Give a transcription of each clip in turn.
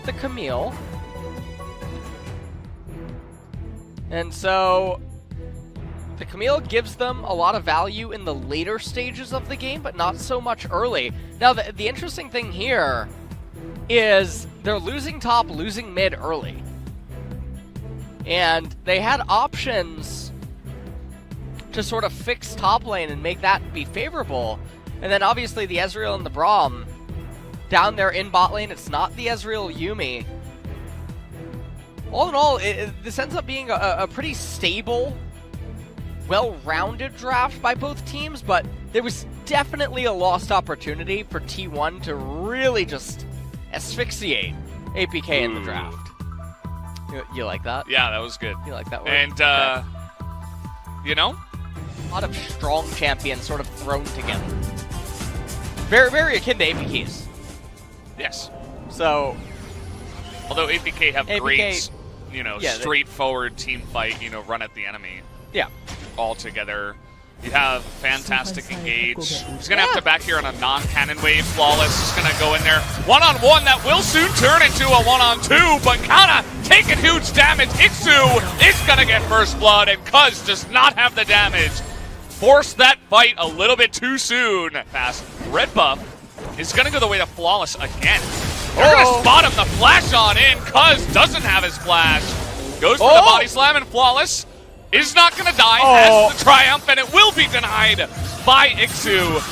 the Camille. And so the Camille gives them a lot of value in the later stages of the game, but not so much early. Now, the interesting thing here is they're losing top, losing mid early. And they had options to sort of fix top lane and make that be favorable. And then obviously the Ezreal and the Braum down there in bot lane, it's not the Ezreal Yuumi. All in all, this ends up being a pretty stable, well-rounded draft by both teams, but there was definitely a lost opportunity for T1 to really just asphyxiate APK in the draft. You like that? Yeah, that was good. You like that word? And, okay. You know? A lot of strong champions sort of thrown together. Very, very akin to APKs. Yes. So, although APK have great, yeah, straightforward team fight, run at the enemy. Yeah. All together. You have fantastic engage. He's going to have to back here on a non-cannon wave. Flawless is going to go in there. One-on-one, that will soon turn into a one-on-two, but Kana taking huge damage. Iksu is going to get first blood, and Cuz does not have the damage. Forced that fight a little bit too soon. Fast. Red buff is going to go the way of Flawless again. They're going to spot him. The flash on in. Cuz doesn't have his flash. Goes for the body slam, and Flawless is not going to die, has the triumph, and it will be denied by Iksu.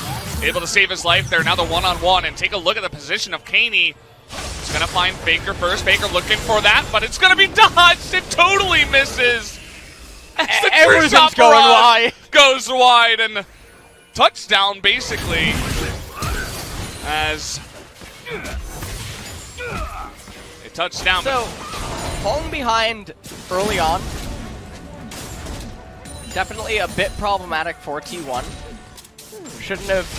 Able to save his life there. Now the one-on-one, and take a look at the position of Kaney. He's going to find Faker first. Faker looking for that, but it's going to be dodged. It totally misses. Everything's going wide. Goes wide, and touchdown, basically, as a touchdown. So, falling behind early on, definitely a bit problematic for T1. Shouldn't have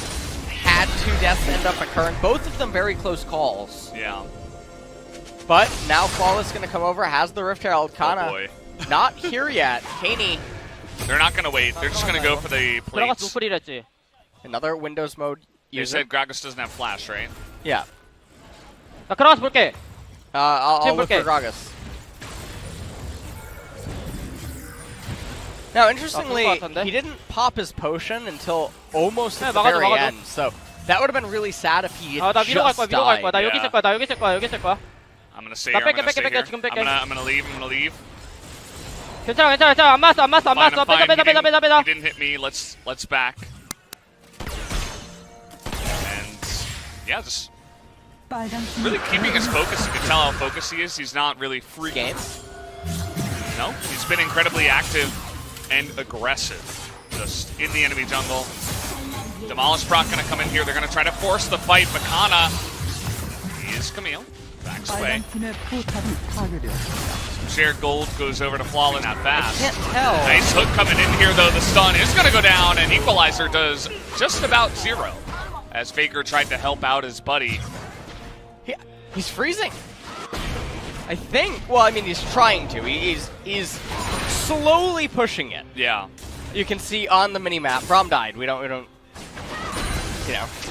had two deaths end up occurring. Both of them very close calls. Yeah. But now Flawless going to come over, has the Rift Herald. Kana not here yet. Kaney. They're not going to wait. They're just going to go for the plates. Another Windows mode user. You said Gragas doesn't have flash, right? Yeah. I'll look for Gragas. Now, interestingly, he didn't pop his potion until almost at the very end, so that would have been really sad if he had just died. I'm gonna stay here. I'm gonna leave. He didn't hit me. Let's back. And yeah, just really keeping his focus. You can tell how focused he is. He's not really free game. No, he's been incredibly active and aggressive, just in the enemy jungle. Demolish Proc gonna come in here. They're gonna try to force the fight. Makana, he is Camille. Backs away. Some shared gold goes over to Flawless. Not fast. I can't tell. Nice hook coming in here, though. The stun is gonna go down, and Equalizer does just about 0. As Faker tried to help out his buddy. He's freezing. I think. Well, I mean, he's trying to. He's slowly pushing it. Yeah. You can see on the minimap. Braum died. We don't. I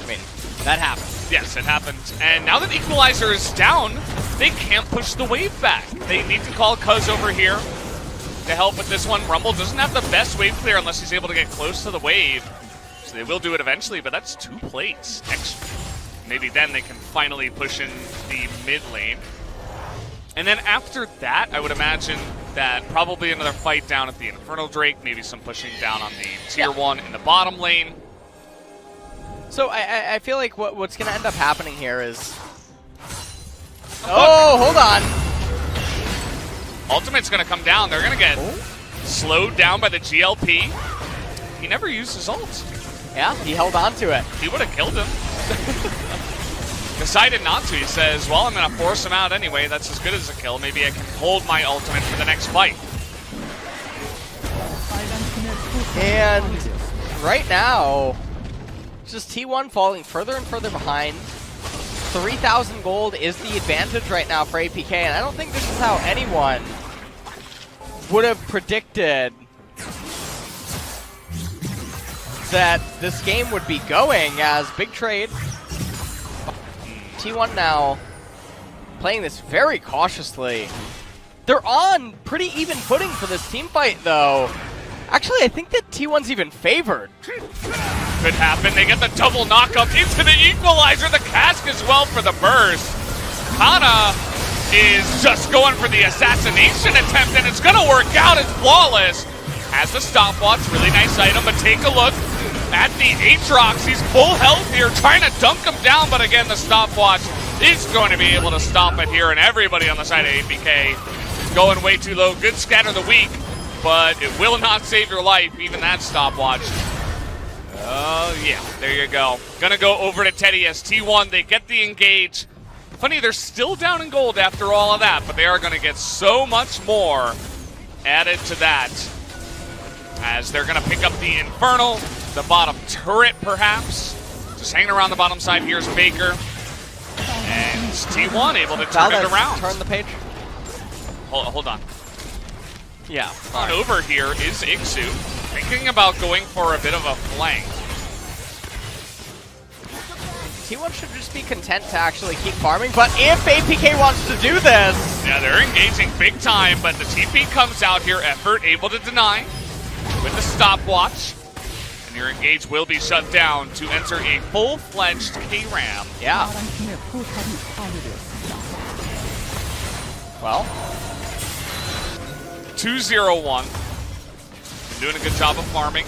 mean, that happened. Yes, it happened. And now that Equalizer is down, they can't push the wave back. They need to call Cuz over here to help with this one. Rumble doesn't have the best wave clear unless he's able to get close to the wave. So they will do it eventually, but that's 2 plates extra. Maybe then they can finally push in the mid lane. And then after that, I would imagine that probably another fight down at the Infernal Drake, maybe some pushing down on the tier 1 in the bottom lane. So I feel like what's going to end up happening here is... Oh, hold on. Ultimate's going to come down. They're going to get slowed down by the GLP. He never used his ult. Yeah, he held on to it. He would have killed him. Decided not to. He says, well, I'm going to force him out anyway. That's as good as a kill. Maybe I can hold my ultimate for the next fight. And right now, just T1 falling further and further behind. 3,000 gold is the advantage right now for APK, and I don't think this is how anyone would have predicted that this game would be going, as big trade. T1 now playing this very cautiously. They're on pretty even footing for this team fight, though. Actually, I think that T1's even favored. Could happen. They get the double knockup into the equalizer. The cask as well for the burst. Kana is just going for the assassination attempt, and it's going to work out. It's flawless. Has the stopwatch. Really nice item, but take a look at the Aatrox. He's full health here, trying to dunk him down, but again, the stopwatch is going to be able to stop it here, and everybody on the side of APK is going way too low. Good scatter the weak, but it will not save your life, even that stopwatch. Oh, yeah, there you go. Gonna go over to Teddy as T1. They get the engage. Funny, they're still down in gold after all of that, but they are gonna get so much more added to that, as they're gonna pick up the Infernal, the bottom turret perhaps. Just hanging around the bottom side. Here's Faker. And T1 able to turn it around. Turn the page. Hold on. Yeah. On over here is Ixu, thinking about going for a bit of a flank. T1 should just be content to actually keep farming, but if APK wants to do this... Yeah, they're engaging big time, but the TP comes out here. Effort able to deny with the stopwatch. And your engage will be shut down to enter a full-fledged K-Ram. Yeah. Well. 2-0-1. Doing a good job of farming.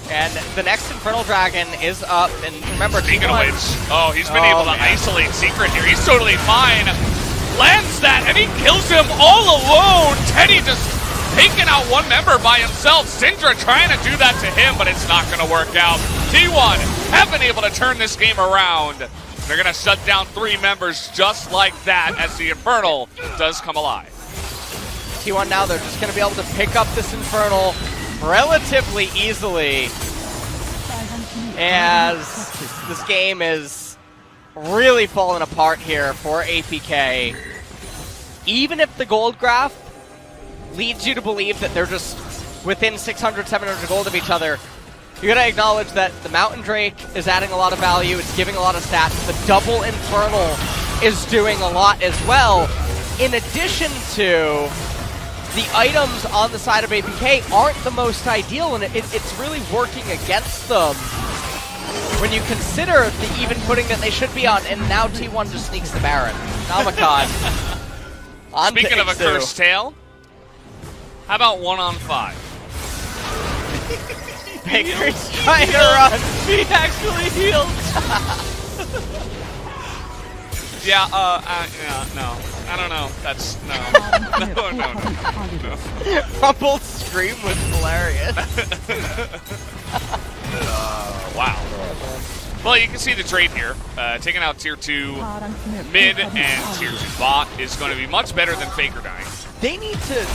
And the next Infernal Dragon is up, and remember, Speaking of which, oh, he's been able to isolate Secret here. He's totally fine. Lands that, and he kills him all alone. Teddy just taking out one member by himself. Syndra trying to do that to him, but it's not going to work out. T1 have been able to turn this game around. They're going to shut down 3 members just like that as the Infernal does come alive. T1 now, they're just going to be able to pick up this Infernal relatively easily, as this game is really falling apart here for APK. Even if the gold graph leads you to believe that they're just within 600, 700 gold of each other, you gotta acknowledge that the Mountain Drake is adding a lot of value, it's giving a lot of stats, the double Infernal is doing a lot as well, in addition to the items on the side of APK aren't the most ideal, and it's really working against them when you consider the even footing that they should be on, and now T1 just sneaks the Baron. Namakawn. Speaking of a cursed tale, how about 1-on-5? Baker's trying to run. He actually healed. Yeah, no. I don't know. That's, no. Rumble's scream was hilarious. Wow. Well, you can see the trade here. Taking out tier 2 mid and tier 2 bot is going to be much better than Faker dying. They need to...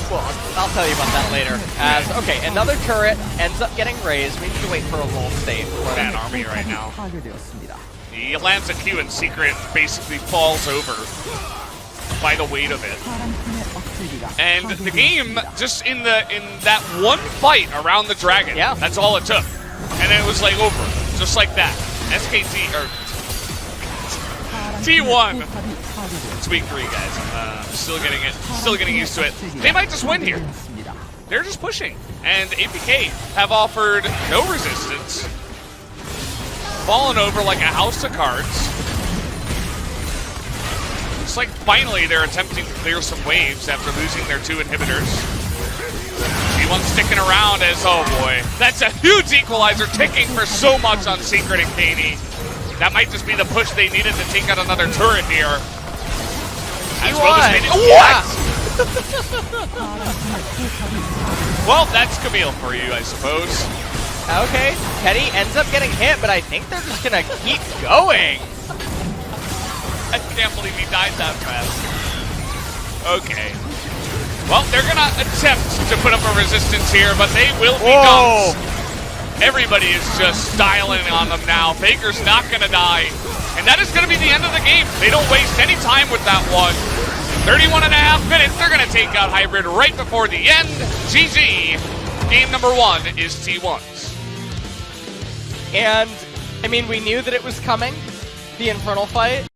Well, I'll tell you about that later. As, okay, another turret ends up getting raised. We need to wait for a roll state for Bad army right now. He lands a Q and Secret basically falls over by the weight of it. And the game, just in that one fight around the dragon, yeah, that's all it took. And then it was like over, just like that. SKT, or T1. It's week 3, guys. Still getting used to it. They might just win here. They're just pushing. And APK have offered no resistance. Fallen over like a house of cards. Looks like finally they're attempting to clear some waves after losing their 2 inhibitors. T1 sticking around as, oh boy, that's a huge equalizer, ticking for so much on Secret and Katie. That might just be the push they needed to take out another turret here. As well as what? Well, that's Camille for you, I suppose. Okay, Teddy ends up getting hit, but I think they're just gonna keep going. I can't believe he died that fast. Okay. Well, they're gonna attempt to put up a resistance here, but they will be dumped. Everybody is just styling on them now. Faker's not gonna die. And that is gonna be the end of the game. They don't waste any time with that one. 31.5 minutes, they're gonna take out Hybrid right before the end. GG. Game number 1 is T1's. And, I mean, we knew that it was coming, the Infernal fight.